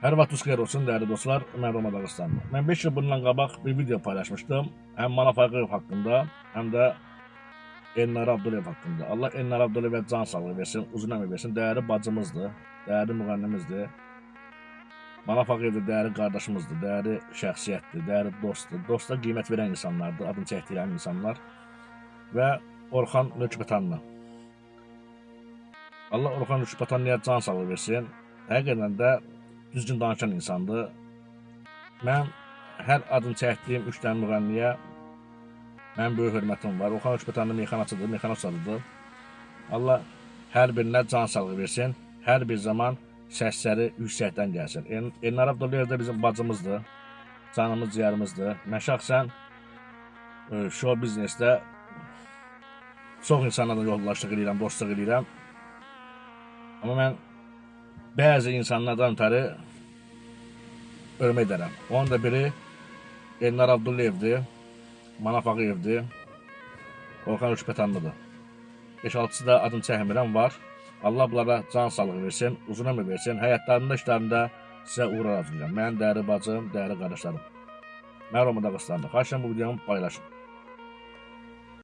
Hər vaxtınız xeyir olsun dəyərli dostlar, mən Roma Dağıstanlı. Mən 5 il bundan qabaq bir video paylaşmışdım. Həm Manaf Ağayev haqqında, həm də Elnar Abdullayev haqqında. Allah Elnar Abdulliyevə can sağlığı versin, uzun ömür versin. Dəyərli bacımızdır, dəyərli müğənnimizdir. Manaf Ağayev də dəyərli qardaşımızdır, dəyərli şəxsiyyətdir, dəyərli dostdur. Dosta qiymət verən insanlardır, adını çəkdirən insanlar. Və Orxan Nökbətanlı. Allah Orxan Nökbətanlıya can sağlığı versin. Həqiqətən də düzgün danışan insandır. Mən hər adını çəkdiyim 3 dənə müğənniyə mənim böyük hörmətim var. Orxan Nökbətanlı mexanaçıdır, mexanosalıdır. Allah hər birinə can sağlığı versin. Hər bir zaman səsləri yüksəkdən gəlsin. Elnar Abdullayev də bizim bacımızdır. Canımız, ciyərimizdir. Mən şəxsən show biznesdə çox insanlarla yoldaşlıq edirəm, dostluq edirəm. Amma mən bəzi insanlardan ötəri ölmək edərəm. Onun da biri Elnar Abdulliyevdir, Manaf Ağayevdir, Orxan Nökbətanlıdır. 5-6'sı da adını çəkmirəm var. Allah bunlara can sağlığı versin, uzun ömür versin. Həyatlarında, işlərində sizə uğur arzulayıram. Mənim dəyərli bacım, dəyərli qardaşlarım. Mən Roma Dağıstanlı. Xahiş edirəm bu videomu paylaşın.